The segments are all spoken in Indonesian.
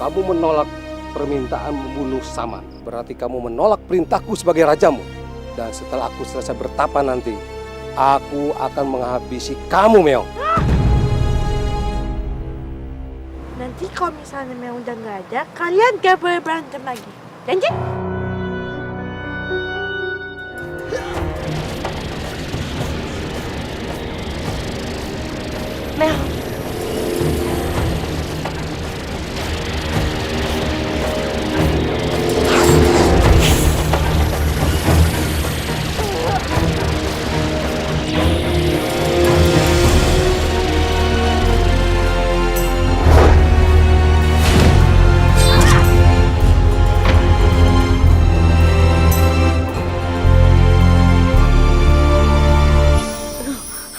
kamu menolak permintaan membunuh Saman, berarti kamu menolak perintahku sebagai rajamu. Dan setelah aku selesai bertapa nanti, aku akan menghabisi kamu, Meong. Nanti kalau misalnya Meong udah nggak ada, kalian gak boleh berantem lagi. Janji? Meong.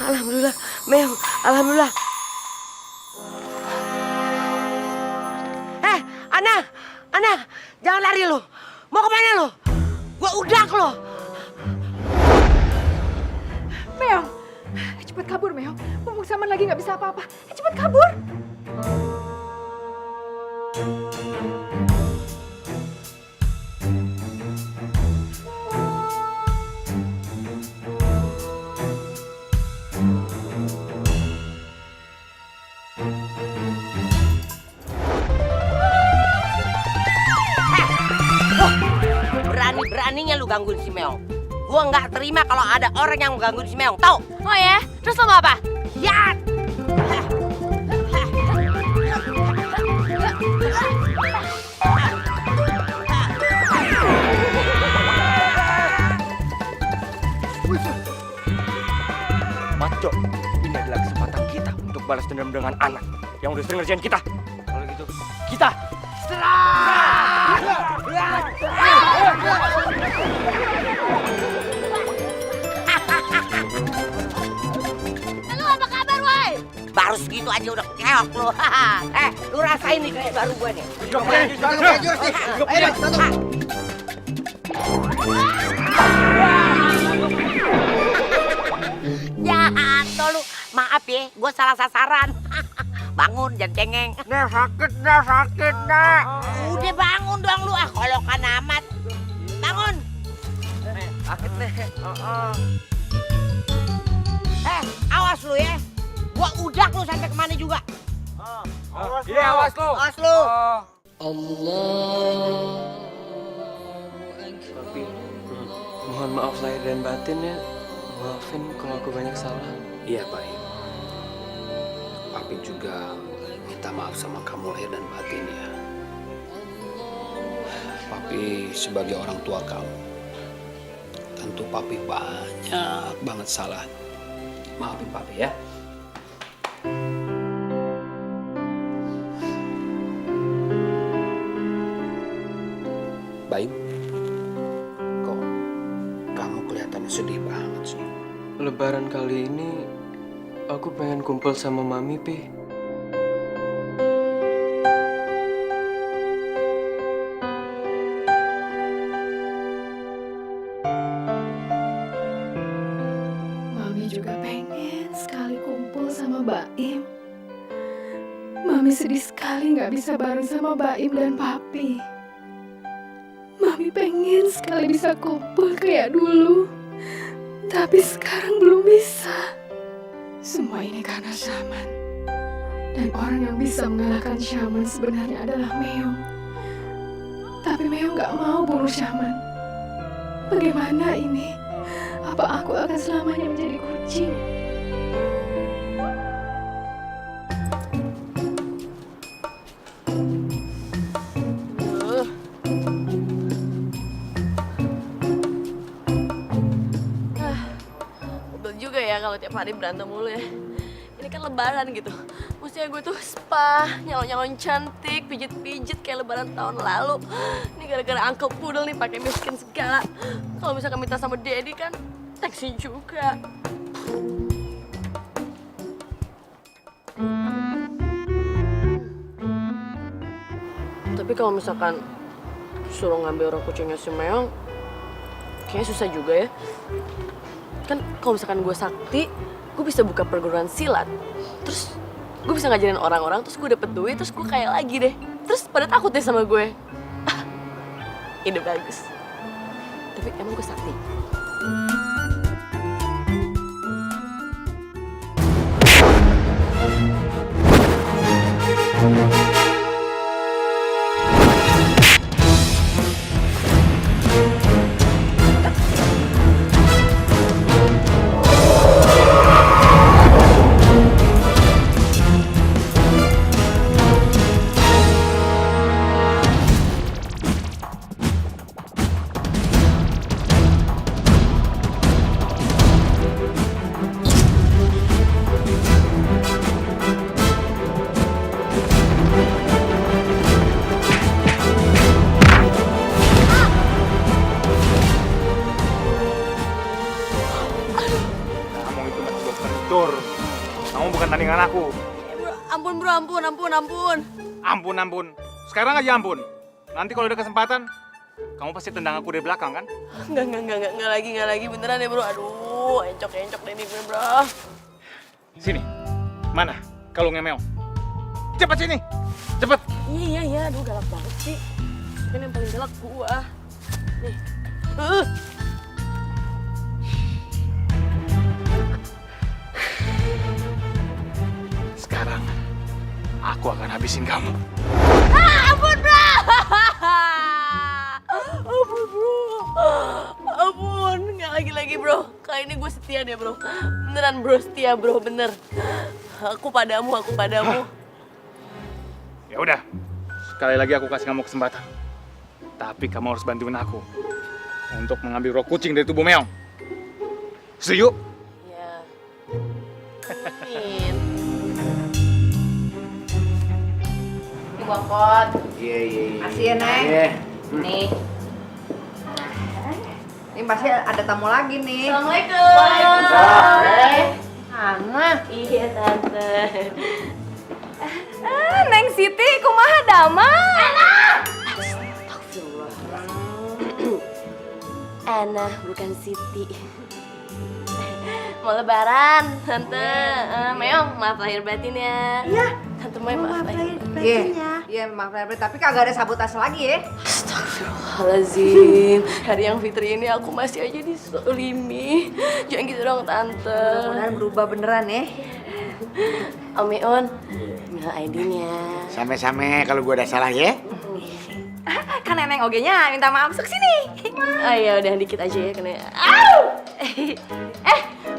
Alhamdulillah, Meong, alhamdulillah. Ana, jangan lari lo. Mau kemana lo? Gua udak lo. Meong, cepet kabur Meong. Mumpung Saman lagi nggak bisa apa-apa. Cepet kabur. Berani-beraninya lu gangguin si Meong. Gua nggak terima kalau ada orang yang menggangguin si Meong, tau? Oh ya? Terus lo mau apa? Ya! Maco, ini adalah kesempatan kita untuk balas dendam dengan anak yang udah sering ngerjain kita. Kalau gitu, kita Lu apa kabar, woi? Baru segitu aja udah keok lu. Lu rasain nih kayak baru gua nih. Jatuh lu. Maaf ya, gua salah sasaran. Bangun, jangan cengeng. Dah sakit. Udah bangun dong lu, kolokan amat. Bangun. Sakit nih. Awas lu ya. Gua udak lu sampai kemana juga. Iya, awas lu. Awas lu. Tapi mohon maaf lahir dan batin ya. Maafin kalau aku banyak salah. Iya, Pak. Papi juga minta maaf sama kamu lahir dan batin ya. Papi sebagai orang tua kamu, tentu Papi banyak banget salah. Maafin Papi ya. Bayu, kok kamu kelihatannya sedih banget sih. Lebaran kali ini aku pengen kumpul sama Mami, Pi. Mami juga pengen sekali kumpul sama Baim. Mami sedih sekali nggak bisa bareng sama Baim dan Papi. Mami pengen sekali bisa kumpul kayak dulu. Tapi sekarang belum bisa. Semua ini karena Saman. Dan orang yang bisa mengalahkan Saman sebenarnya adalah Meong. Tapi Meong gak mau bunuh Saman. Bagaimana ini? Apa aku akan selamanya menjadi kucing? Juga ya kalau tiap hari berantem mulu ya. Ini kan lebaran gitu. Mestinya gue tuh spa, nyalon-nyalon cantik, pijit-pijit kayak lebaran tahun lalu. Ini gara-gara Uncle Poodle nih pakai miskin segala. Kalau misalkan minta sama Daddy kan seksi juga. Tapi kalau misalkan suruh ngambil orang kucingnya si Meong, kayaknya susah juga ya. Kan kalau misalkan gue sakti, gue bisa buka perguruan silat. Terus gue bisa ngajarin orang-orang, terus gue dapet duit, terus gue kaya lagi deh. terus pada takut deh sama gue. Ide bagus. Tapi emang gue sakti. Kamu itu masih belum kentur. Kamu bukan tandingan aku. Bro, ampun. Ampun. Sekarang aja ampun. Nanti kalau ada kesempatan, kamu pasti tendang aku dari belakang kan? Enggak lagi beneran ya bro. Aduh, encok deh nih gue bro. Sini. Mana? Kalungnya Meong. Cepat sini. Cepat. Iya, aduh galak banget sih. Kan yang paling galak gua. Nih. Sekarang aku akan habisin kamu. Ampun bro! Ampun, nggak lagi bro. Kali ini gue setia deh bro. Beneran bro, setia bro, bener. Aku padamu. Ya udah. Sekali lagi aku kasih kamu kesempatan. Tapi kamu harus bantuin aku untuk mengambil roh kucing dari tubuh Meong. Setuju? Ya. Amin. Ini bongkot. Iya. Kasih ya, Neng. Nih. Ini pasti ada tamu lagi nih. Assalamualaikum. Ana. Iya tante. Neng Siti, kumaha damai? Ana bukan Siti. Mau lebaran, Tante. Meong, maaf lahir batin ya. Iya. Tante Meong maaf lahir batin ya. Iya, maaf lahir tapi kagak ada sabotase lagi ya. Astagfirullahaladzim. Hari yang fitri ini aku masih aja disolimi. Jangan gitu dong, Tante. Mudah-mudahan berubah beneran ya. Om Meon, email ID-nya. Sama-sama kalau gua ada salah ya. Kan Neneng ogenya minta maaf sok sini. Ya udah dikit aja ya kena.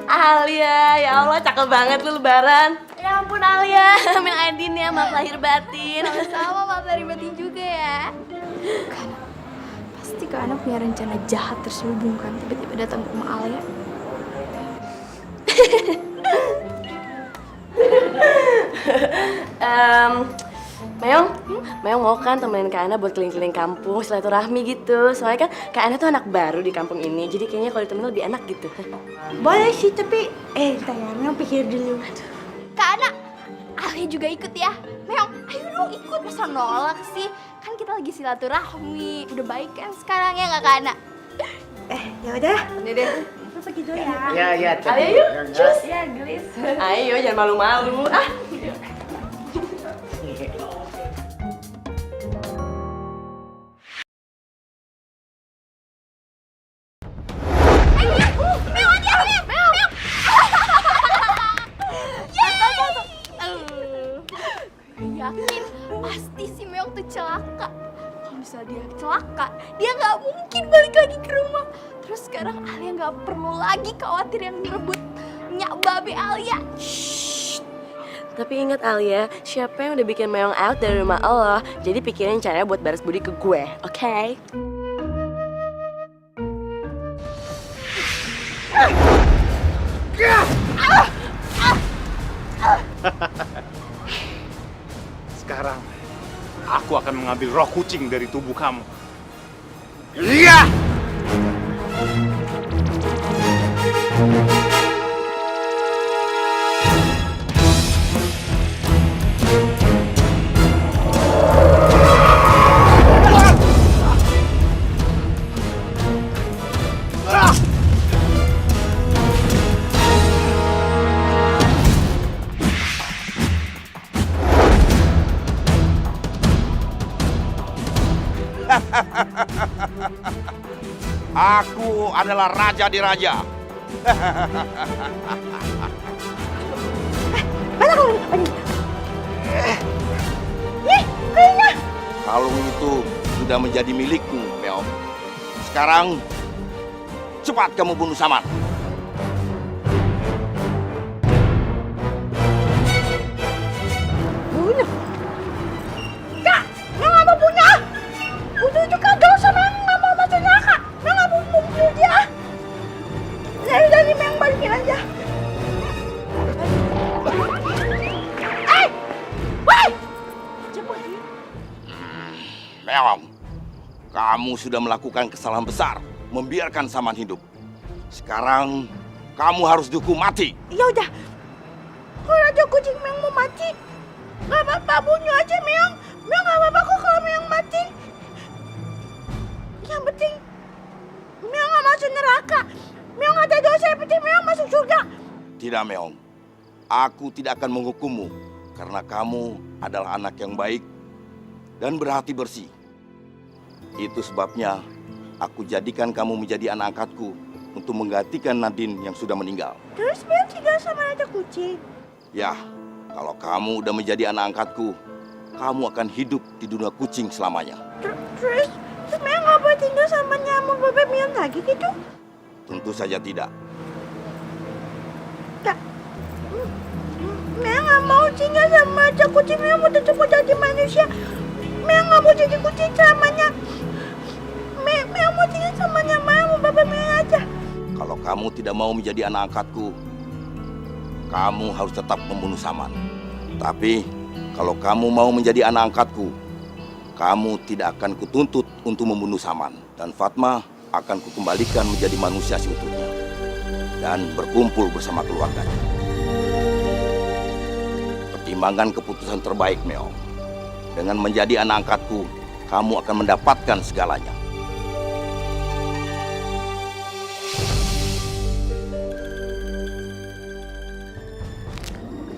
Alia, ya Allah cakep banget lu lebaran. Ya ampun Alia, ambil ID-nya, maaf lahir batin. Sama maaf dari batin juga ya. Pasti Kak Ana punya rencana jahat terselubung kan tiba-tiba datang ke rumah Alia. Meong mau kan temenin Kak Ana buat keliling-keliling kampung, silaturahmi gitu. Soalnya kan Kak Ana tuh anak baru di kampung ini, jadi kayaknya kalau ditemenin lebih enak gitu. Boleh sih tapi Meong pikir dulu. Kak Ana, Alia juga ikut ya. Meong, ayo dong ikut, masa nolak sih? Kan kita lagi silaturahmi, udah baik kan sekarang ya nggak Kak Ana? Ya udah. Ini deh. Pergi dulu ya. Iya. Alia yuk, cus. Ya, gelis. Ayo jangan malu-malu. Yakin pasti si Meong tuh celaka. Kalau misalnya dia celaka, dia nggak mungkin balik lagi ke rumah. Terus sekarang Alia nggak perlu lagi khawatir yang direbut nyak babe Alia. Tapi ingat Alia, siapa yang udah bikin Meong out dari rumah Allah, jadi pikirin caranya buat balas budi ke gue, oke? Sekarang aku akan mengambil roh kucing dari tubuh kamu. Iya! Aku adalah raja di raja. Mana kalung ini? Nih, kayaknya. Kalung itu sudah menjadi milikku, Meong. Sekarang, cepat kamu bunuh Saman. Bunuh? Kak, Meong nggak mau bunuh. Bunuh itu kagak usah, Meong nggak mau masuk neraka. Meong nggak mau bunuh dia. Dari Meong balikin aja. Meong, kamu sudah melakukan kesalahan besar, membiarkan Saman hidup. Sekarang, kamu harus dihukum mati. Ya udah, kalau Raja Kucing Meong mau mati, nggak apa-apa, bunuh aja Meong. Meong nggak apa-apa kok kalau Meong mati. Yang penting, Meong nggak masuk neraka. Meong nggak ada dosa, yang penting Meong masuk surga. Tidak, Meong. Aku tidak akan menghukummu, karena kamu adalah anak yang baik dan berhati bersih. Itu sebabnya aku jadikan kamu menjadi anak angkatku untuk menggantikan Nadine yang sudah meninggal. Terus Meong tinggal sama Raja Kucing. Ya, kalau kamu udah menjadi anak angkatku, kamu akan hidup di dunia kucing selamanya. Terus Meong nggak boleh tinggal sama nyamuk bebek Meong lagi gitu? Tentu saja tidak. Meong nggak mau tinggal sama Raja Kucing. Meong mau tetap jadi manusia. Meong nggak mau jadi kucing selamanya. Meong mau tinggal sama nyamuk bebek Meong aja. Kalau kamu tidak mau menjadi anak angkatku, kamu harus tetap membunuh Saman. Tapi, kalau kamu mau menjadi anak angkatku, kamu tidak akan kutuntut untuk membunuh Saman. Dan Fatma akan kukembalikan menjadi manusia seutuhnya. Dan berkumpul bersama keluarganya. Pertimbangkan keputusan terbaik, Meong. Dengan menjadi anak angkatku, kamu akan mendapatkan segalanya.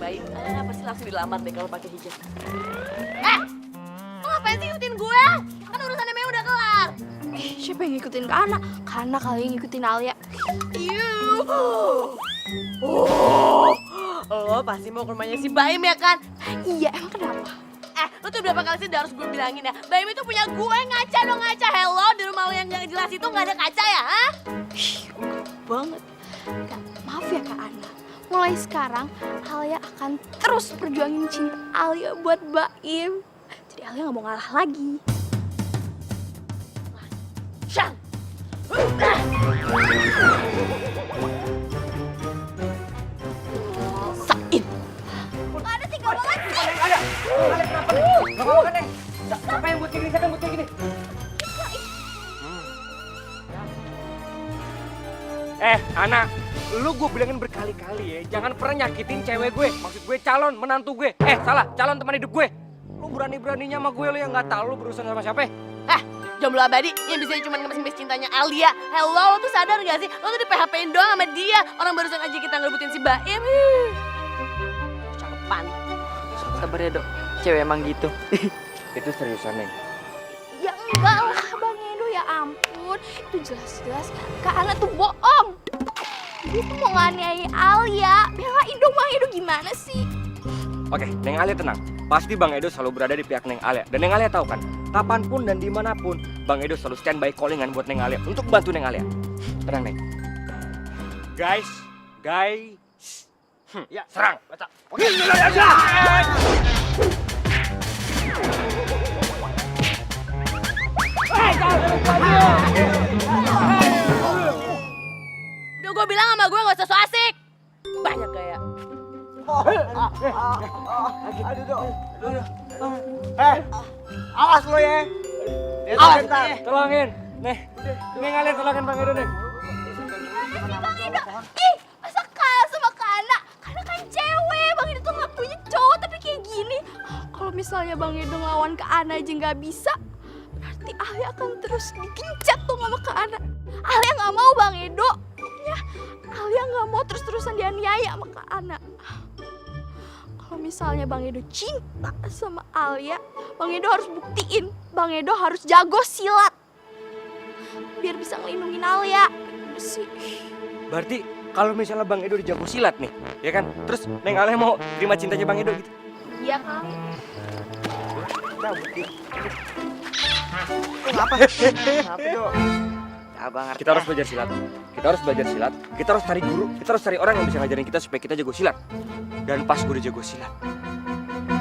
Baik, pasti langsung dilamar deh kalau pakai hijab. Lo ngapain sih ngikutin gue? Kan urusannya Meong udah kelar. Siapa yang ngikutin ke anak? Karena kali yang ngikutin Alia. Lo pasti mau ke rumahnya si Baim ya kan? Iya, emang kenapa? Lo tuh berapa kali sih udah harus gue bilangin ya? Baim itu punya gue, ngaca dong ngaca. Hello, di rumah lo yang gak jelas itu gak ada kaca ya, ha? Banget. Kak, maaf ya Kak Ana. Mulai sekarang, Alia akan terus perjuangin cinta Alia buat Baim. Jadi Alia gak mau ngalah lagi. Syang! Sain! Gak ada tinggal banget sih. Gak apa-apa, Neng. Siapa yang buat kayak gini? Siapa yang buat kayak gini? Anak, lu gue bilangin berkali-kali ya, jangan pernah nyakitin cewek gue. Maksud gue calon menantu gue. Salah, calon teman hidup gue. Lu berani-beraninya sama gue, lu yang nggak tahu lu berurusan sama siapa? Jomblo abadi yang bisa cuma ngemis-ngemis cintanya Alia. Hello, lo tuh sadar gak sih? Lo tuh di PHP-in doang sama dia. Orang barusan aja kita ngerebutin si Baim. Cakepan. Sabar ya, Dok. Cewek emang gitu. Itu seriusan, Neng. Ya enggak lah Bang Edo, ya ampun. Itu jelas-jelas Kak Ana tuh bohong. Dia tuh mau nganiaya Alia. Belain dong Bang Edo, gimana sih? Oke, Neng Alia tenang. Pasti Bang Edo selalu berada di pihak Neng Alia. Dan Neng Alia tahu kan, kapanpun dan dimanapun, Bang Edo selalu standby callingan buat Neng Alia untuk bantu Neng Alia. Tenang, Neng. Guys. Ya, serang. Baca. Oke. Udah gue bilang sama gue gak usah so asik. Banyak gaya. Awas lo ya. Awas Tolongin. Neng Alia tolongin Bang Edo, Neng. Bang Edo, masa kalah sama Kak Ana? Karena kan cewek, Bang Edo tuh gak punya cowok tapi kayak gini. Kalau misalnya Bang Edo ngelawan Kak Ana aja gak bisa, berarti Alia akan terus digencat tuh sama Kak Ana. Alia gak mau Bang Edo. Ya, Alia gak mau terus-terusan dianiaya sama Kak Ana. Kalau misalnya Bang Edo cinta sama Alia, Bang Edo harus buktiin Bang Edo harus jago silat. biar bisa ngelindungin Alia. Udah sih. Berarti kalau misalnya Bang Edo jago silat nih, ya kan? Terus Neng Alia mau terima cintanya Bang Edo gitu. Iya Kang. Kita harus belajar silat. Kita harus belajar silat. Kita harus cari guru. Kita harus cari orang yang bisa ngajarin kita supaya kita jago silat. Dan pas gue udah jago silat,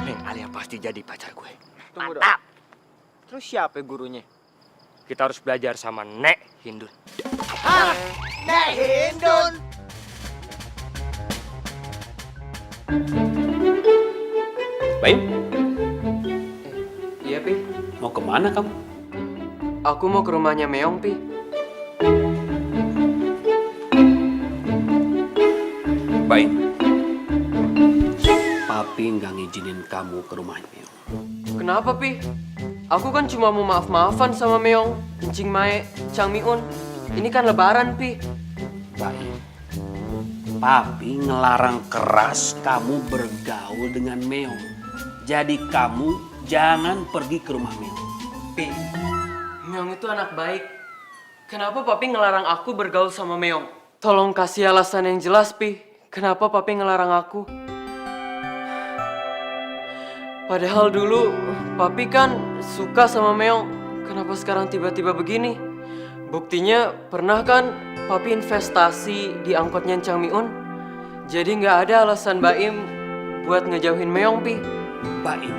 Neng Alia pasti jadi pacar gue. Mantap. Terus siapa gurunya? Kita harus belajar sama Nek Hindun. Nek Hindun. Baim? Iya, Pi. Mau kemana kamu? Aku mau ke rumahnya Meong, Pi. Baik. Papi nggak ngizinin kamu ke rumahnya Meong. Kenapa, Pi? Aku kan cuma mau maaf-maafan sama Meong, Encing Mae, Chang Miun. Ini kan lebaran, Pi. Baik. Papi ngelarang keras kamu bergaul dengan Meong. Jadi kamu jangan pergi ke rumah Meong. Pi, Meong itu anak baik. Kenapa Papi ngelarang aku bergaul sama Meong? Tolong kasih alasan yang jelas, Pi. Kenapa Papi ngelarang aku? Padahal dulu Papi kan suka sama Meong. Kenapa sekarang tiba-tiba begini? Buktinya pernah kan Papi investasi di angkotnya Chang Miun. Jadi nggak ada alasan Baim buat ngejauhin Meong, Pi. Baim.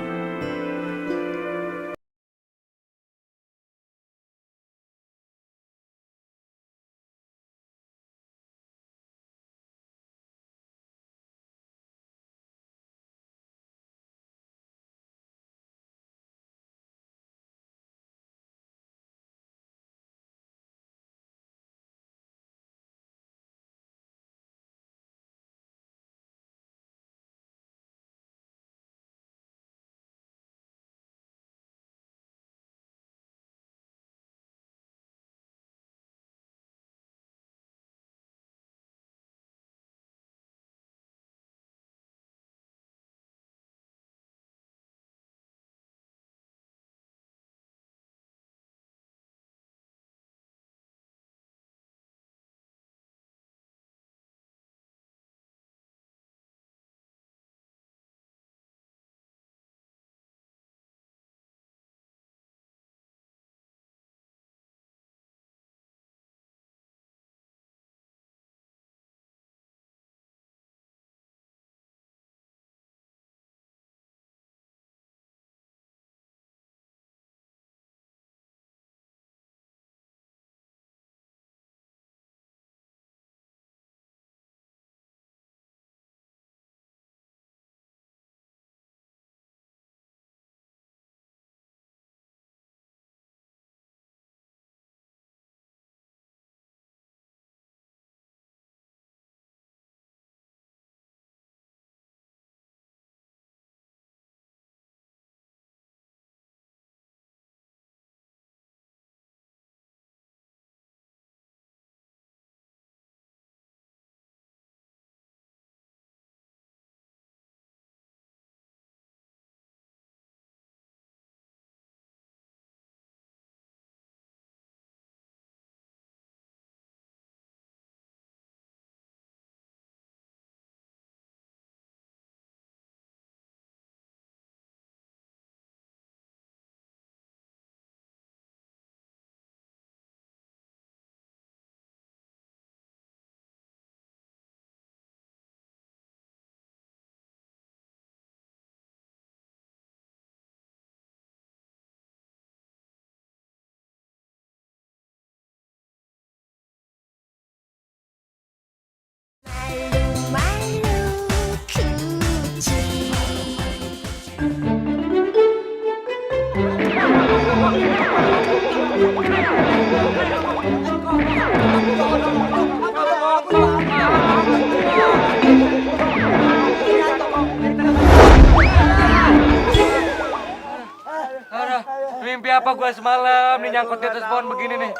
Mimpi apa gua semalam nih nyangkut di atas pohon begini nih.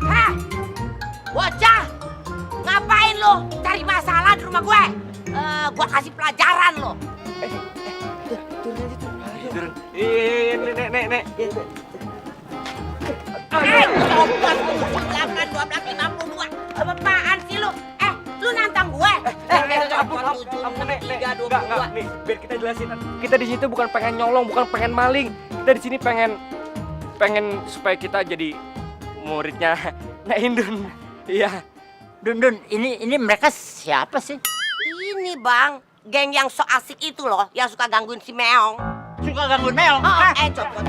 Hah? Bocah! Ngapain lo cari masalah di rumah gue? Gua kasih pelajaran lo. Turun. Nek. Coba 12 apaan sih lu? Lu nantang gue? Ampun, Nek. Enggak, nih, biar kita jelasin. Kita di situ bukan pengen nyolong, bukan pengen maling. Kita di sini pengen supaya kita jadi muridnya Nek Indun. Iya. Dun, ini mereka siapa sih? Ini bang, geng yang so asik itu loh, yang suka gangguin si Meong. Suka gangguin Meong? Copot.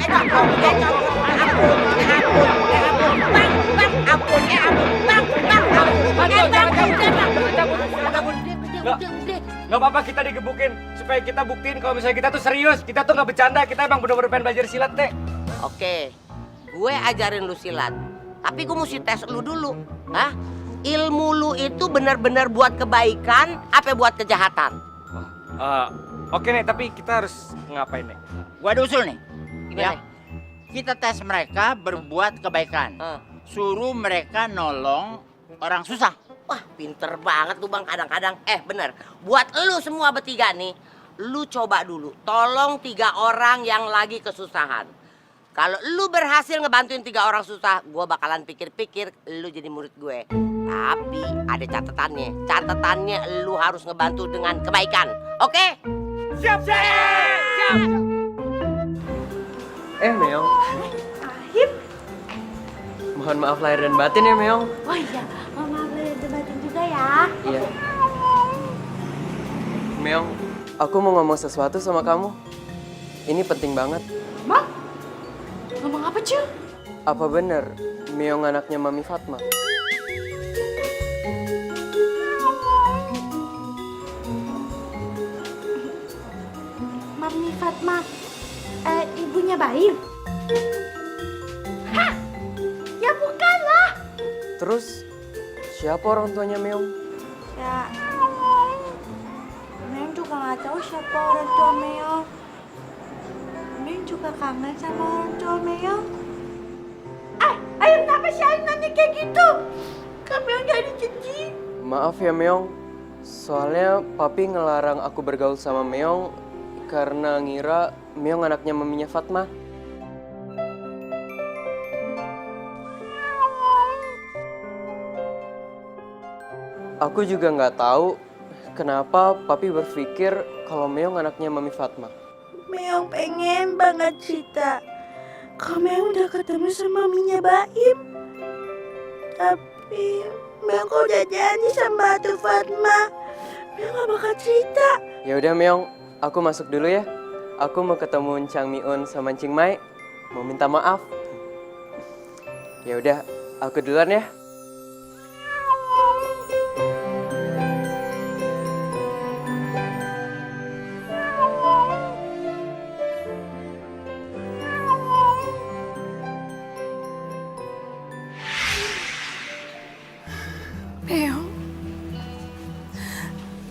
Nggak apa-apa kita digebukin supaya kita buktiin kalau misalnya kita tuh serius, kita tuh nggak bercanda, kita emang bener-bener pengen belajar silat, Nek. Oke, gue ajarin lu silat, tapi gue mesti tes lu dulu. Hah? Ilmu lu itu benar-benar buat kebaikan, apa buat kejahatan? Oke, Nek, tapi kita harus ngapain, Nek? Gua ada usul nih. Gimana? Ya. Kita tes mereka berbuat kebaikan. Suruh mereka nolong orang susah. Wah, pinter banget tuh bang kadang-kadang. Bener, buat lu semua bertiga nih, lu coba dulu tolong 3 orang yang lagi kesusahan. Kalau lu berhasil ngebantuin 3 orang susah, gue bakalan pikir-pikir lu jadi murid gue. Tapi ada catatannya. Catatannya lu harus ngebantu dengan kebaikan. Oke? Siap! Meong. Ahim. Mohon maaf lahir dan batin ya, Meong. Oh iya, mama boleh debatin juga ya. Iya. Meong, aku mau ngomong sesuatu sama kamu. Ini penting banget. Bang, ngomong apa cuy? Apa bener Meong anaknya Mami Fatma? Mami Fatma, ibunya Baim. Hah? Ya bukan lah. Terus siapa orang tuanya Meong? Ya, Meong juga nggak tahu siapa orang tua Meong. Meong juga kangen sama orang tua Meong. Ayo kenapa sih Ayo nanya kayak gitu? Kan Meong jadi jijik. Maaf ya Meong, soalnya Papi ngelarang aku bergaul sama Meong karena ngira Meong anaknya maminya Fatma. Aku juga nggak tahu kenapa Papi berpikir kalau Meong anaknya Mami Fatma. Meong pengen banget cerita kalau Meong udah ketemu sama maminya Baim. Tapi Meong kok udah janji sama Atu Fatma, Meong gak bakal cerita. Ya udah Meong, aku masuk dulu ya. Aku mau ketemu Chang Mi-un sama Cing Mai, mau minta maaf. Ya udah, aku duluan ya.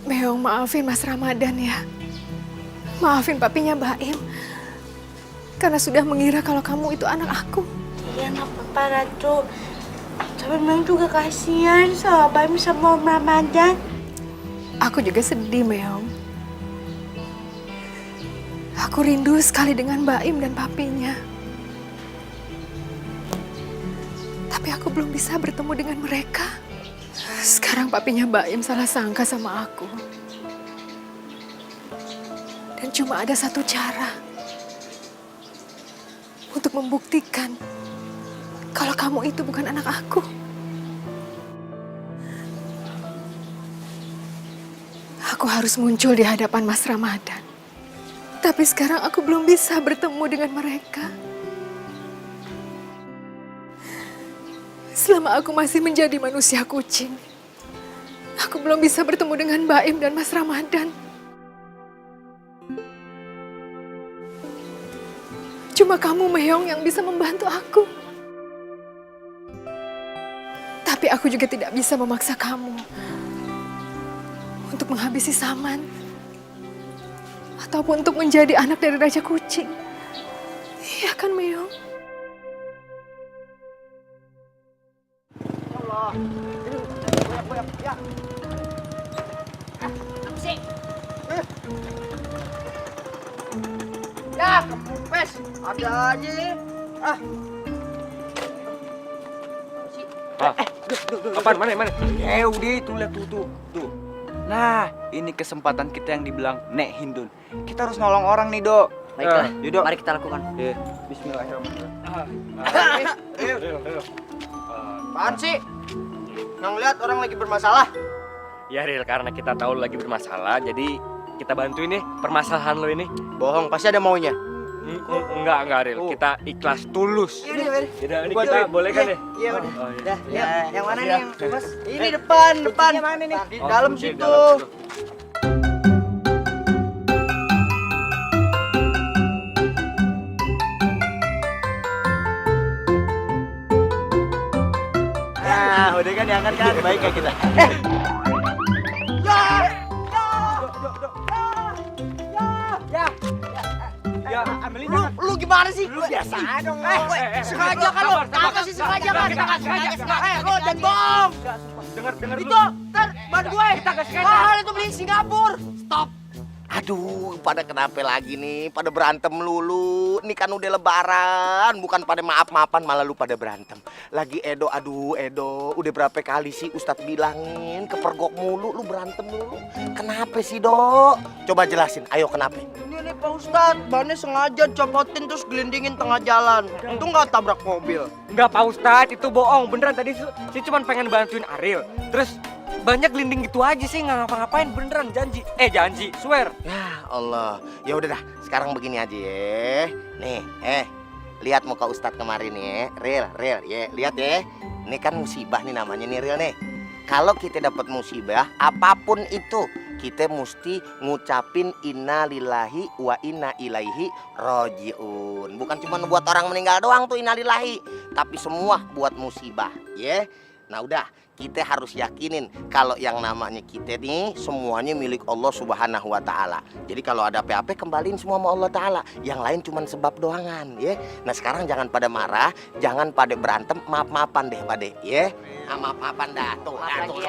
Meong, maafin Mas Ramadan ya. Maafin papinya Baim. Karena sudah mengira kalau kamu itu anak aku. Iya gak apa-apa Ratu. Tapi Meong juga kasihan sama Baim sama Om Ramadan. Aku juga sedih, Meong. Aku rindu sekali dengan Baim dan papinya. Tapi aku belum bisa bertemu dengan mereka. Sekarang papinya Baim salah sangka sama aku. Dan cuma ada satu cara untuk membuktikan kalau kamu itu bukan anak aku. Aku harus muncul di hadapan Mas Ramadan. Tapi sekarang aku belum bisa bertemu dengan mereka. Selama aku masih menjadi manusia kucing, aku belum bisa bertemu dengan Baim dan Mas Ramadan. Cuma kamu, Meong, yang bisa membantu aku. Tapi aku juga tidak bisa memaksa kamu untuk menghabisi Saman. Ataupun untuk menjadi anak dari Raja Kucing. Iya kan, Meong? Allah. Goyak, ya. Apa sih? Ya, kempes. Ada aja. Apaan? Mana? Udah itu lihat tuh. Nah, ini kesempatan kita yang dibilang Nek Hindun. Kita harus nolong orang nih, Dok. Baiklah, Yaudah. mari kita lakukan. Bismillahirrahmanirrahim. Apaan sih? Yang lihat orang lagi bermasalah. Ya Ril, karena kita tahu lu lagi bermasalah, jadi kita bantuin nih permasalahan lo ini. Bohong, pasti ada maunya. Enggak Ril, kita ikhlas tulus. Yaudah, Ini kita boleh kan ya? Iya, Oh, iya. yang mana nih, Mas? Ini depan. Mana nih? Di dalam Oke, situ. dalam situ. Nah, udah kan diangkat kan? Baik kayak kita. Lu gimana sih? Lu biasa dong. Sengaja kan lu? Apa sih sengaja kan? Kita nggak sengaja. Lu dan bohong. Dengar Itu, ntar ban gue. Mahal itu beli Singapura. Stop. Aduh, pada kenapa lagi nih? Pada berantem lulu. Ini kan udah lebaran, bukan pada maaf-maafan, malah lu pada berantem. Lagi Edo, aduh Edo, udah berapa kali sih Ustadz bilangin kepergok mulu, lu berantem mulu. Kenapa sih, Dok? Coba jelasin, ayo kenapa? Ini nih Pak Ustadz, bannya sengaja copotin terus gelindingin tengah jalan. Untung nggak tabrak mobil. Enggak Pak Ustadz, itu bohong. Beneran tadi sih cuma pengen bantuin Ariel. Terus banyak gelinding gitu aja sih, nggak ngapa-ngapain, beneran janji. Janji, swear. Ya Allah, ya udah dah. Sekarang begini aja ya. Nih, lihat muka Ustadz kemarin nih, Real, ya. Lihat ya. Ini kan musibah nih namanya nih, Real nih. Kalau kita dapat musibah, apapun itu, kita mesti ngucapin inna lillahi wa inna ilaihi rojiun. Bukan cuma buat orang meninggal doang tuh inna lillahi, tapi semua buat musibah, ya. Nah udah, kita harus yakinin kalau yang namanya kita nih semuanya milik Allah Subhanahu wa Ta'ala. Jadi kalau ada apa-apa kembaliin semua sama Allah Ta'ala. Yang lain cuma sebab doangan, ya. Nah sekarang jangan pada marah, jangan pada berantem, maaf-maafan deh Pade, ya. Maaf-maafan dah. Tuh, aduh.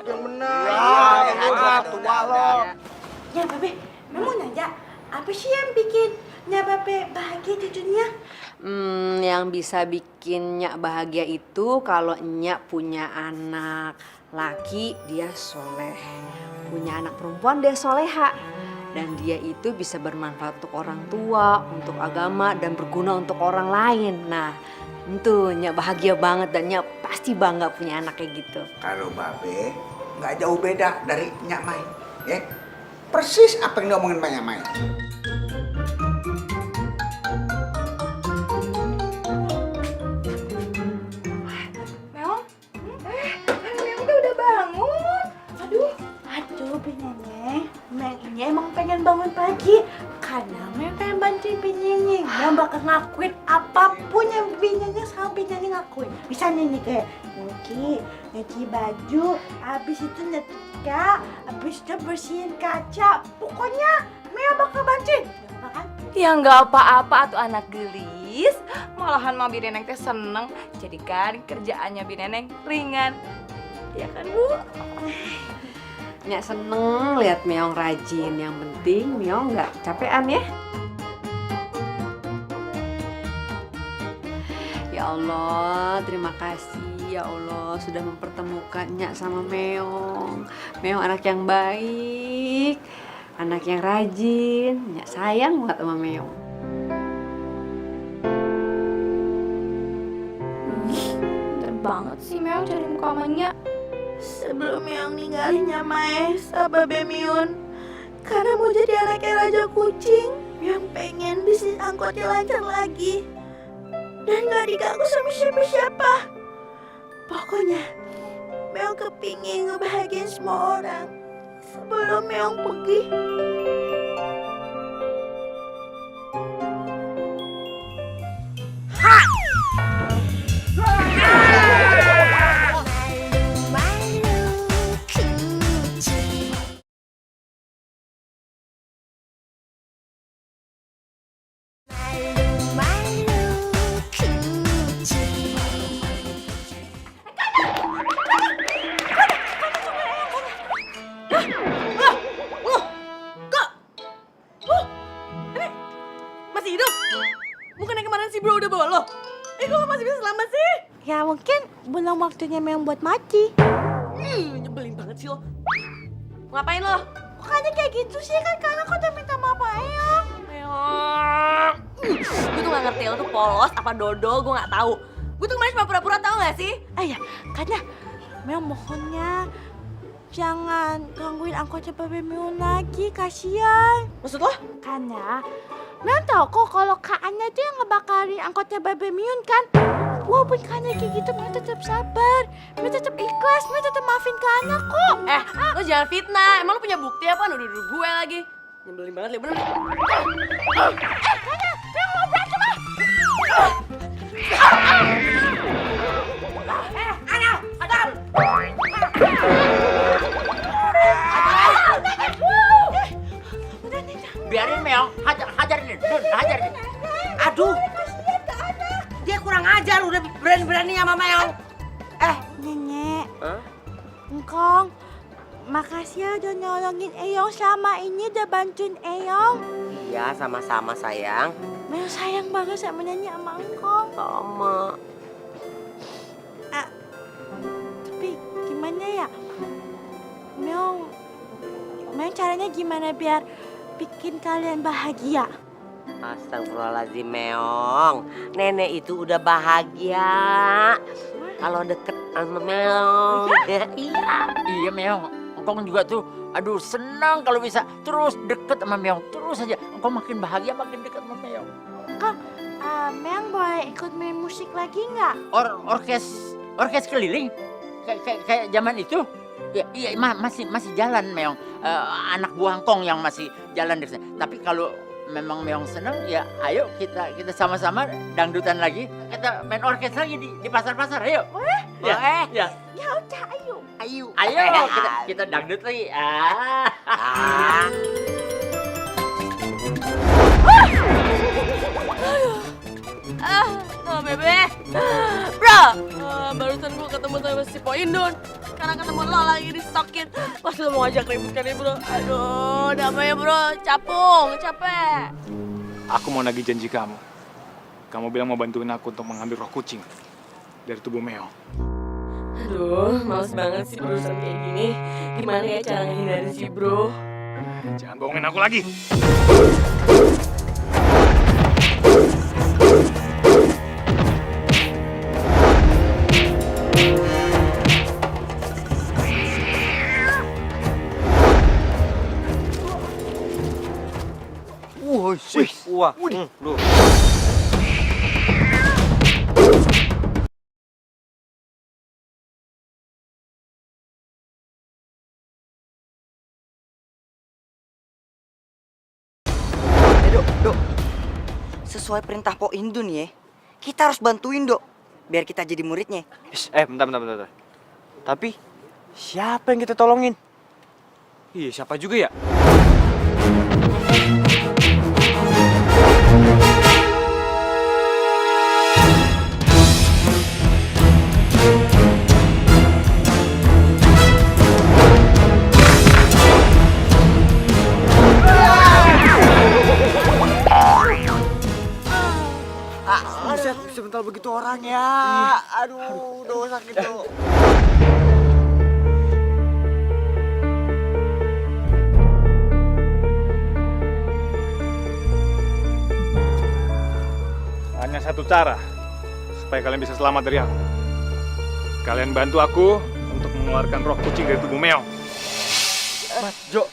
Yang benar. Ya, Babe, mau nanya, apa sih yang bikin Babe bahagia di dunia? Yang bisa bikin Nyak bahagia itu kalau Nyak punya anak laki dia soleh, punya anak perempuan dia soleha, dan dia itu bisa bermanfaat untuk orang tua, untuk agama, dan berguna untuk orang lain. Nah, itu Nyak bahagia banget dan Nyak pasti bangga punya anak kayak gitu. Kalau Babe nggak jauh beda dari Nyak Mai, ya. Persis apa yang diomongin Nyak Mai. Neneknya emang pengen bangun pagi karena Mel pengen bantuin Binyenying. Mel bakal ngakuin apapun yang Binyenying sama Binyenying ngakuin. Misalnya nih kayak nyuci baju, habis itu nyetrika, habis itu bersihin kaca. Pokoknya Mel bakal bantuin. Ya nggak apa-apa tuh anak gelis. Malahan mah Bineneng teh seneng. Jadi kan kerjaannya Bineneng ringan. Ya kan Bu? Nyak seneng lihat Meong rajin. Yang penting Meong nggak capean ya. Ya Allah, terima kasih ya Allah sudah mempertemukan Nyak sama Meong. Meong anak yang baik, anak yang rajin. Nyak sayang banget sama Meong. Bener banget sih Meong cari muka sama Nyak. Sebelum yang ninggalin Nyamai sama Babe Miun, karena mau jadi anaknya Raja Kucing yang pengen bisnis angkotnya lancar lagi dan gak diganggu sama siapa-siapa. Pokoknya Meong kepingin ngebahagiain semua orang sebelum Meong pergi. Masih hidup? Bukan yang kemarin si bro udah bawa lo? kok lo masih bisa selamat sih? Ya mungkin belum waktunya Meong buat mati. Nyebelin banget sih lo. Ngapain lo? Bukannya kayak gitu sih kan karena aku udah minta maaf sama Eyang. Meong. Gue tuh gak ngerti lo tuh polos apa dodol, gue gak tahu. Gue tuh kemarin cuma pura-pura, tau gak sih? Ya, karena Meong mohonnya jangan gangguin angkotnya Babe Miun lagi, kasihan. Maksud lo? Karena Meong tau kok kalau Kak Anya tuh yang ngebakarin angkotnya Babe Miun kan. Walaupun Kak Anya kayak gitu, Meong tetap sabar. Meong tetap ikhlas, Meong tetap maafin Kak Anya kok. Lo jangan fitnah. Emang lo punya bukti apa? Nuduh-nuduh gue lagi. Nyebelin banget, bener. Kak Anya, Meong mau berantem ah. Anya, Adam. Biarin Meong, hajarin Dun, hajarin. Aduh, dia kurang ajar, udah berani-berani sama Meong. Nenek, Engkong, makasih ya udah nolongin Eyong selama ini, udah bantuin Eyong. Iya, sama-sama sayang. Meong sayang banget sama Nenek sama Engkong. Sama. Tapi gimana ya? Meong caranya gimana biar bikin kalian bahagia? Astagfirullahaladzim Meong, nenek itu udah bahagia kalau deket sama Meong. Iya Meong, engkau juga tuh, aduh senang kalau bisa terus deket sama Meong, terus aja. Engkau makin bahagia, makin deket sama Meong. Kok Meong boleh ikut main musik lagi nggak? Orkes keliling, kayak zaman itu. Iya, masih jalan Meong. Anak buah Engkong yang masih jalan di sana. Tapi kalau memang Meong senang, ya ayo kita sama-sama dangdutan lagi. Kita main orkes lagi di pasar-pasar, ayo. Boleh? Ya. Ya udah, ayo. Ayo kita dangdut lagi. Bebe. Bro, barusan gue ketemu sama si Po Indun. Sekarang ketemu lo lagi disokin. Pas lo mau ngajak ribut kan ya bro. Aduh, damai ya bro. Capek. Aku mau nagih janji kamu. Kamu bilang mau bantuin aku untuk mengambil roh kucing dari tubuh Meong. Aduh, males banget sih berurusan kayak gini. Gimana ya cara ngehindarin si bro? Jangan bohongin aku lagi. Wah, lu. Dok, sesuai perintah Po Indun ya, kita harus bantuin Dok, biar kita jadi muridnya. Bentar. Tapi siapa yang kita tolongin? Iya, siapa juga ya? Sebentar begitu orangnya. Aduh, dosa sakit tuh. Hanya satu cara supaya kalian bisa selamat dari aku. Kalian bantu aku untuk mengeluarkan roh kucing dari tubuh Meong. Jo,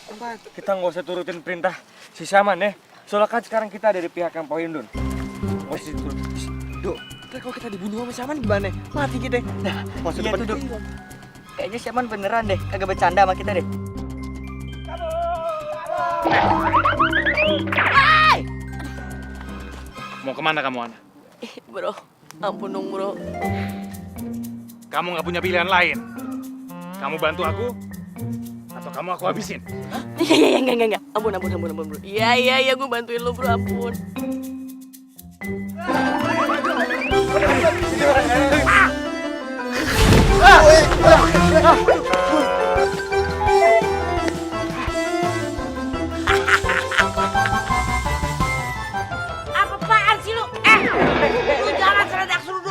kita nggak usah turutin perintah si Saman ya. Soalnya kan sekarang kita ada di pihak yang Po Indun. Nggak usah turutin. Dok, kalau kita dibunuh sama Saman gimana? Mati kita. Nah, maksudnya iya, Dok. Kayaknya Saman beneran deh, kagak bercanda sama kita deh. Mau kemana kamu, Ana? Bro, ampun dong bro. Kamu nggak punya pilihan lain. Kamu bantu aku, atau kamu aku habisin. Iya, enggak. Ampun bro. Iya, gue bantuin lo bro, ampun. Apaan sih lu? Lu jangan seledak suruh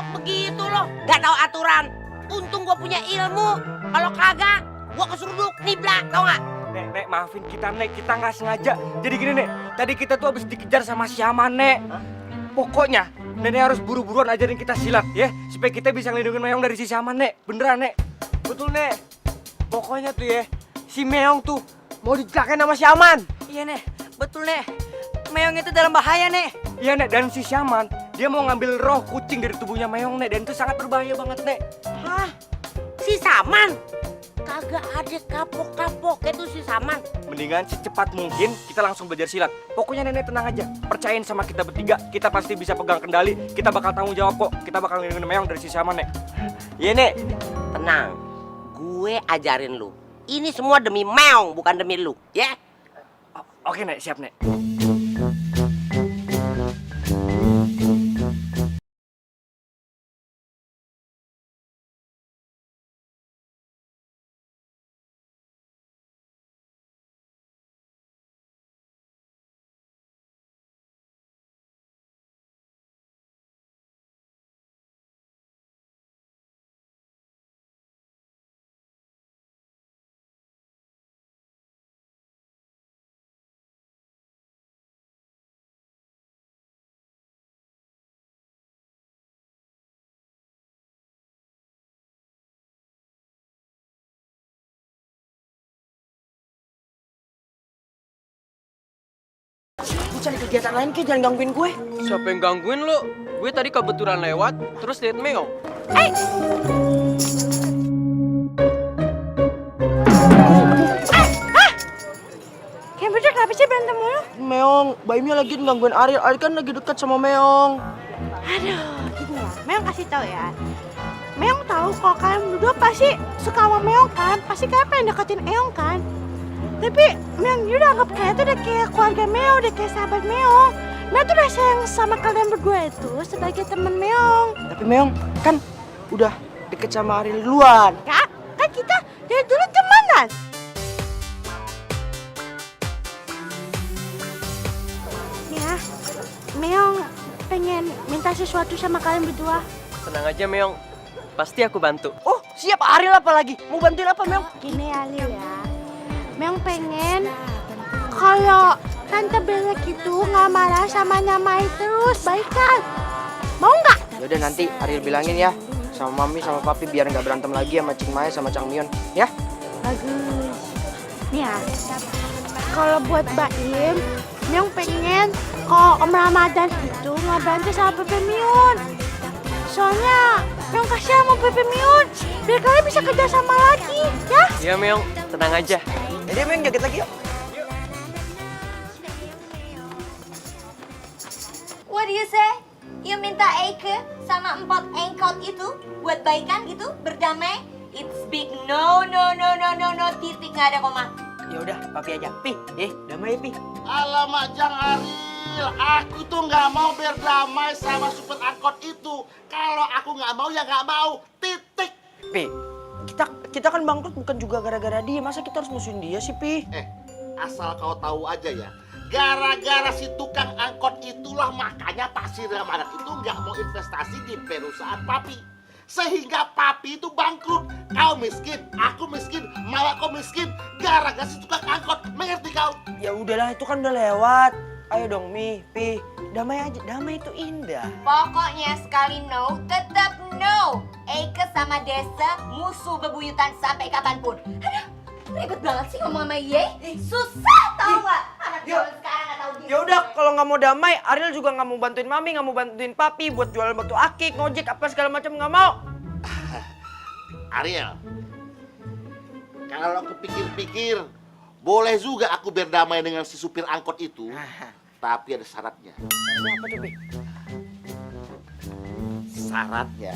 gua punya ilmu. Kalau kagak, gua keseruduk niblak, tau gak? Nek, maafin kita, Nek. Kita nggak sengaja. Jadi gini, Nek. Tadi kita tuh habis dikejar sama si Aman, Nek. Pokoknya, Nenek harus buru-buruan ajarin kita silat, ya. Supaya kita bisa ngelindungin Meong dari si Aman, Nek. Beneran, Nek. Betul, Nek. Pokoknya tuh ya, si Meong tuh mau dicelakain sama si Aman. Iya, Nek. Betul, Nek. Meong itu dalam bahaya, Nek. Iya, Nek. Dan si Aman, dia mau ngambil roh kucing dari tubuhnya Meong, Nek. Dan itu sangat berbahaya banget, Nek. Hah? Si Saman? Kagak ada kapok-kapok itu si Saman. Mendingan secepat mungkin kita langsung belajar silat. Pokoknya Nenek tenang aja. Percayain sama kita bertiga. Kita pasti bisa pegang kendali. Kita bakal tanggung jawab kok. Kita bakal ngelindungin Meong dari si Aman, Nek. Iya, Nek. Tenang. Gue ajarin lu. Ini semua demi Meong, bukan demi lu, ya? Oke, Nek. Siap, Nek. Lu cari kegiatan lain ke, jangan gangguin gue. Siapa yang gangguin lo? Gue tadi kebetulan lewat, terus lihat Meong. Kayak berdua kenapa sih berantem mulu? Meong, Baimnya lagi gangguin Ariel. Ariel kan lagi dekat sama Meong. Aduh, gini ya. Meong kasih tahu ya. Meong tahu kalau kalian berdua pasti suka sama Meong kan? Pasti kalian pengen deketin Meong kan? Tapi Meong udah anggap kalian tuh udah kayak keluarga Meong, udah kayak sahabat Meong. Meong tuh udah sayang sama kalian berdua itu sebagai teman Meong. Tapi Meong kan udah deket sama Ariel duluan. Ya, kan kita dari dulu temenan. Ya, Meong pengen minta sesuatu sama kalian berdua. Tenang aja, Meong. Pasti aku bantu. Oh, siap. Ariel apa lagi? Mau bantuin apa, Meong? Gini Alil ya, Meong pengen kalau Tante Bella gitu nggak marah sama Nyamai terus, baikan. Mau nggak? Yaudah nanti Ariel bilangin ya sama Mami sama Papi biar nggak berantem lagi sama Cing Maya sama Cang Mion, ya? Bagus. Nih ya, kalau buat Baim, Meong pengen kalau Om Ramadan itu nggak bantu sama Pepe Mion. Soalnya Meong kasihan sama Pepe Mion, biar kalian bisa kerja sama lagi, ya? Iya, Meong. Tenang aja. Jadi Meong joget lagi yuk. What do you say? You minta Eike sama Empot Engkot itu buat baikan gitu, berdamai? It's big no, titik nggak ada koma. Ya udah, Papi aja. Pi, damai Pi. Alamak Jang Ariel, aku tuh nggak mau berdamai sama supir angkot itu. Kalau aku nggak mau ya nggak mau, titik. Pi, kita kan bangkrut bukan juga gara-gara dia. Masa kita harus musuhin dia sih, Pi? Asal kau tahu aja ya, gara-gara si tukang angkot itulah makanya Pak Si Ramadan itu nggak mau investasi di perusahaan Papi. Sehingga Papi itu bangkrut. Kau miskin, aku miskin, malah kau miskin. Gara-gara si tukang angkot, mengerti kau? Ya udahlah, itu kan udah lewat. Ayo dong, Mi, Pi. Damai aja, damai itu indah. Pokoknya sekali no, tetap no. Eike sama Desa musuh bebuyutan sampai kapanpun. Aduh, ribet banget sih ngomong sama Ye. Susah tau gak? Anak zaman sekarang gak tau diri. Ya udah, kalau nggak mau damai, Ariel juga nggak mau bantuin Mami, nggak mau bantuin Papi buat jualan batu akik, ngojek apa segala macam nggak mau. Ariel, kalau aku pikir-pikir, boleh juga aku berdamai dengan si supir angkot itu. Tapi ada syaratnya. Apa tuh, Pi? Syaratnya,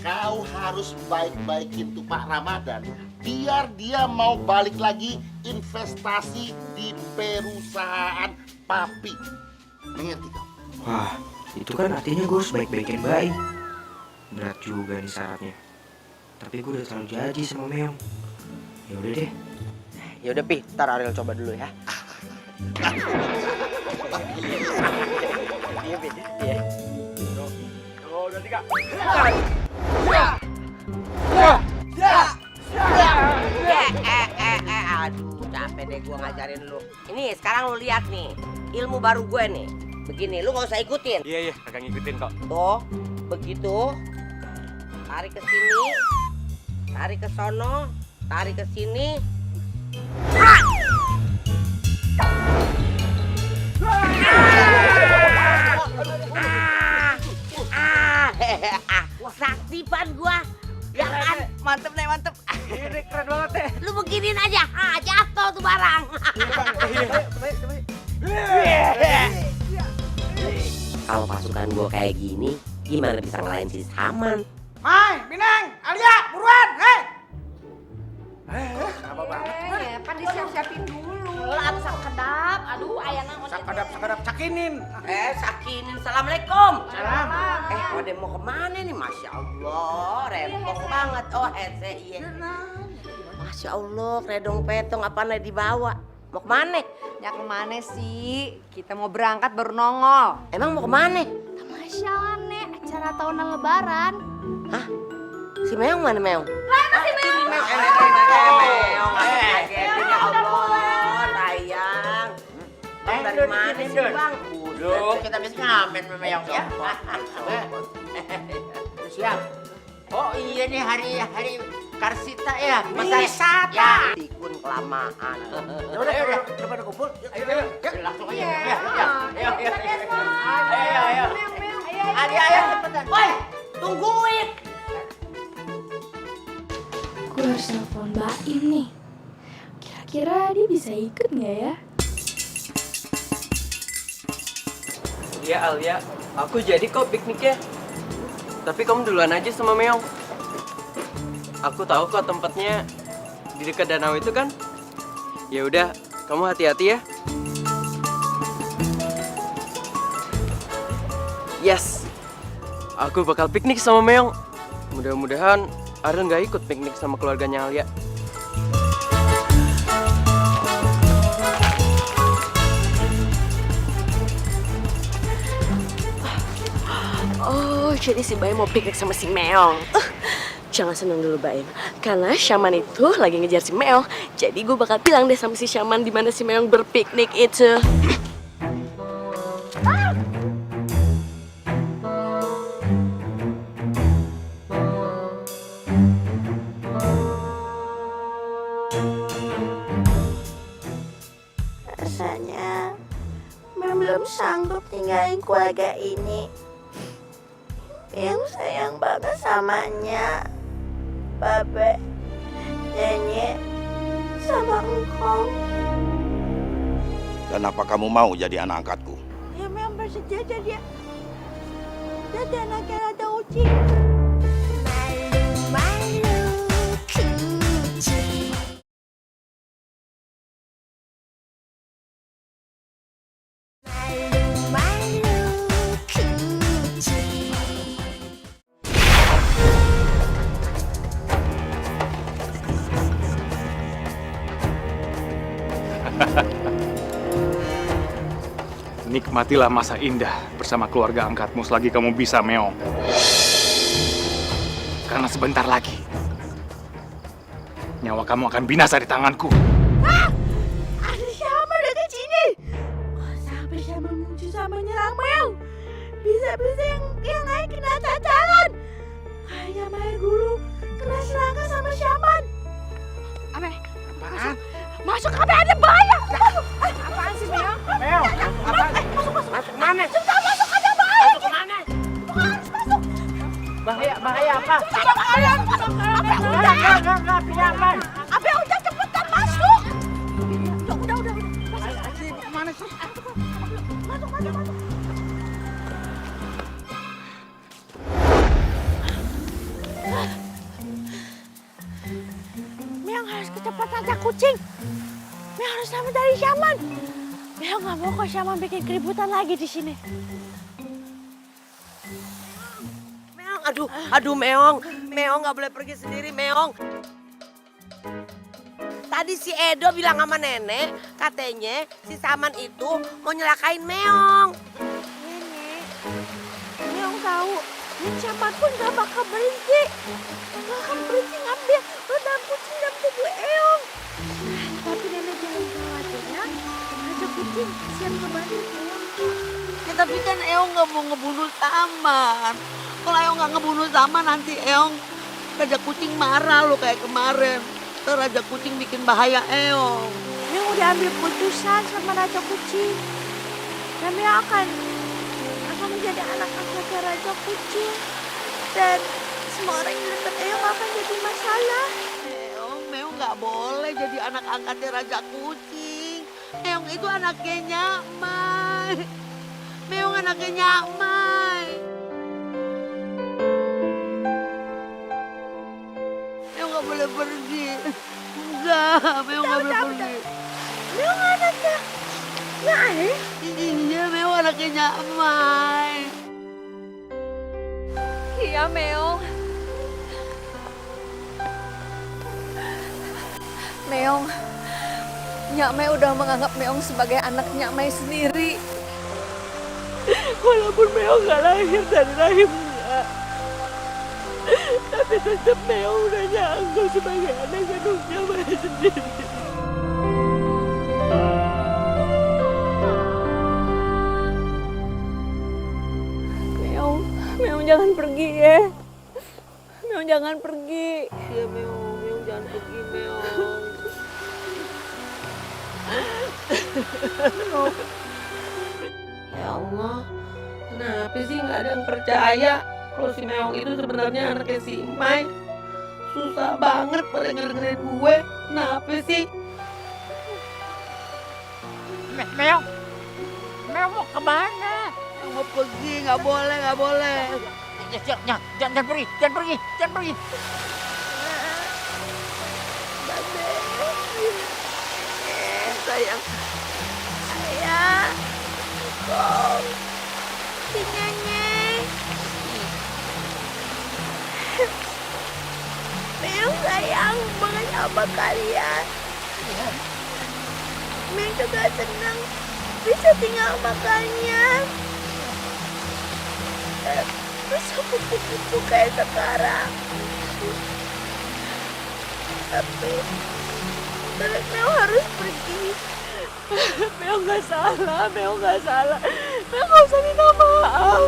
kau harus baik-baikin tuh Pak Ramadan biar dia mau balik lagi investasi di perusahaan Papi. Mengerti kau? Wah, itu kan artinya gue harus baik-baikin Baim. Berat juga nih syaratnya. Tapi gue udah terlalu janji sama Meong. Ya udah deh. Ya udah Pi, ntar Ariel coba dulu ya. Iya Pi, iya. Dua, tiga. Aduh, capek deh gue ngajarin lu. Ini sekarang lu lihat nih, ilmu baru gue nih. Begini, lu nggak usah ikutin. Iya, kagak ngikutin kok. Tuh, begitu. Tarik ke sini, tarik ke sono, tarik ke sini. Saktipan gua. Ya kan? Mantep nih, mantep. Ini keren banget deh. Lu beginiin aja, jatuh tuh barang. Kalau pasukan gua kayak gini, gimana bisa ngalahin si Saman? Mai, Minang, Alia, buruan, hei! Apa banget? Kan disiap-siapin dulu. Atuh kedap. Aduh, ayana Sakadap, sakinin. Sakinin. Assalamualaikum. Salam. Ode mau kemana nih? Masya Allah, rempong banget. Oh, hese iya. Masya Allah, redong petong apa nih dibawa? Mau kemana? Ya kemana sih? Kita mau berangkat baru nongol. Emang mau kemana? Masya Nek, acara tahunan lebaran. Hah? Si Meong mana Meong? Mana si Meong? Meong. Ya Allah, sayang. Bang dari mana sih Bang? Duh, kita bisa ngamen sama Meong ya. Siap. Oh iya nih hari Karsita ya. Wisata. Ya. Tikun kelamaan. Udah pada kumpul. Ayo. Langsung aja. Ayo. Ayo cepetan. Woi, tungguin. Gue harus telepon Mbak Im nih. Kira-kira dia bisa ikut nggak ya? Iya Alia, aku jadi kok pikniknya. Tapi kamu duluan aja sama Meong. Aku tahu kok tempatnya di dekat danau itu kan. Ya udah, kamu hati-hati ya. Yes, aku bakal piknik sama Meong. Mudah-mudahan Ariel nggak ikut piknik sama keluarganya Alia. Oh, jadi si Baim mau piknik sama si Meong. Jangan senang dulu Baim, karena Syaman itu lagi ngejar si Meong. Jadi gue bakal bilang deh sama si Syaman di mana si Meong berpiknik itu. Rasanya Meong belum sanggup tinggalin keluarga ini. Meong sayang banget samanya. Babe, Nenye, sama engkau. Dan apa kamu mau jadi anak angkatku? Ya Meong bersedia jadi anaknya Raja Uci. Malu-malu kucing. Malu-malu kucing. Nikmatilah masa indah bersama keluarga angkatmu selagi kamu bisa, Meong. Karena sebentar lagi, nyawa kamu akan binasa di tanganku. Ada siapa dekat sini? Kok sampai siapa muncul sama nyerang Meong? Bisa-bisa yang lain kena cacaran. Kayak Maya dulu kena serangga sama Syaman. Apaan? Masuk apa ada bahaya? Masuk. Apaan sih, Meong? Meong, apaan? Masuk mana? Cepat masuk ada bahaya. Masuk mana? Harus masuk. Bahaya apa? Ada bahaya. Apa udah? Enggak, pinjaman. Apa udah cepetan masuk. Udah. Mana sih? Masuk. Meong harus kecepatan aja kucing. Meong harus selamat dari Syaman. Meong nggak mau kok Syaman bikin keributan lagi di sini. Meong, aduh Meong. Meong nggak boleh pergi sendiri, Meong. Tadi si Edo bilang sama nenek, katanya si Saman itu mau nyelakain Meong. Nenek, Meong tahu, dan Syaman pun gak bakal berhenti. Gak akan berhenti ngambil rodam kucing dan tubuh Eong. Tapi kucing, siap ngebantu Eong. Ya tapi kan Eong nggak mau ngebunuh Saman. Kalau Eong nggak ngebunuh Saman nanti Eong Raja Kucing marah lo kayak kemarin. Ntar Raja Kucing bikin bahaya Eong. Eong udah ambil keputusan sama Raja Kucing. Dan Eong akan menjadi anak angkatnya Raja Kucing. Dan semua orang yang dekat Eong akan jadi masalah. Meong nggak boleh jadi anak angkatnya Raja Kucing. Meong itu anaknya Nyakmai. Meong anaknya Nyakmai. Meong nggak boleh pergi. Enggak, Meong nggak boleh pergi. Meong anaknya Nyai? Iya, Meong anaknya Nyakmai. Iya, Meong. Meong, Nyakmai udah menganggap Meong sebagai anak Nyakmai sendiri. Walaupun Meong gak lahir dari rahim Nyak, tapi tetap Meong udah nyangkut sebagai anak kandung Nyakmai sendiri. Meong jangan pergi ya. Meong jangan pergi. Iya Meong jangan pergi Meong. Ya Allah, kenapa sih nggak ada yang percaya kalau si Meong itu sebenarnya anaknya si Mai? Susah banget pada ngedengerin gue. Kenapa sih? Meong mau kemana? Mau pergi, nggak boleh, nggak boleh. Jangan pergi. Sayang. Ayah. Kong. Si Nenek. Meong sayang banget sama kalian. Meong juga senang bisa tinggal sama kalian. Terus kupu-kupu kayak sekarang. Tapi Meong harus pergi. Meong nggak salah. Meong nggak usah minta maaf.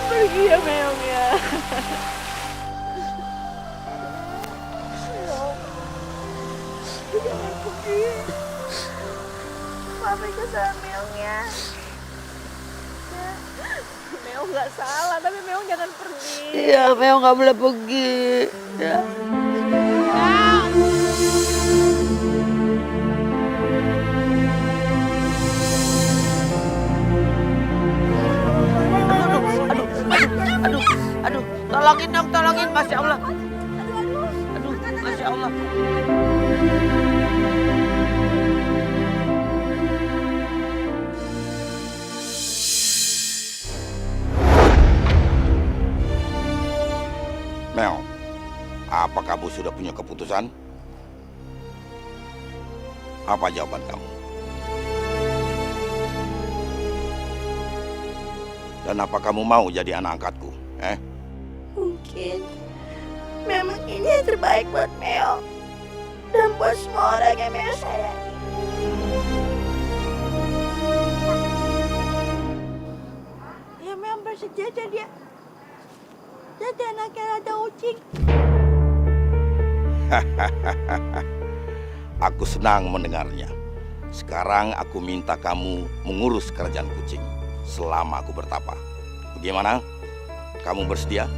Pergi ya Meong ya. Jangan pergi. Maafin kesalahan Meong ya. Meong nggak salah, tapi Meong jangan pergi. Iya, Meong nggak boleh pergi. Ya. Aduh, tolongin dong, Masya Allah. Aduh, Masya Allah. Meong, apa kamu sudah punya keputusan? Apa jawaban kamu? Dan apa kamu mau jadi anak angkatku? Mungkin memang ini yang terbaik buat Meong dan buat semua orang yang Meong sayangi. Ya Meong bersedia jadi anaknya Raja Kucing. Aku senang mendengarnya. Sekarang aku minta kamu mengurus kerajaan kucing selama aku bertapa. Bagaimana? Kamu bersedia?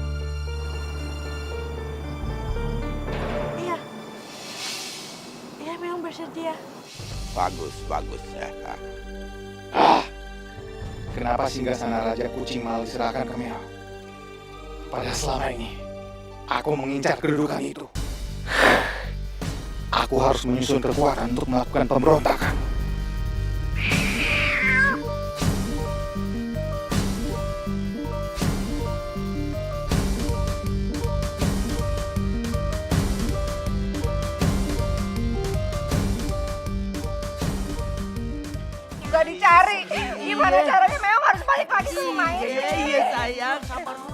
Iya. Iya Meong bersedia. Bagus ya. Kenapa singgasana Raja Kucing malah diserahkan ke Meong? Padahal selama ini aku mengincar kedudukan itu. Aku harus menyusun kekuatan untuk melakukan pemberontakan. Gak dicari. Gimana Gimana caranya Meong harus balik lagi ke rumah ini? Iya sayang, sabar dulu.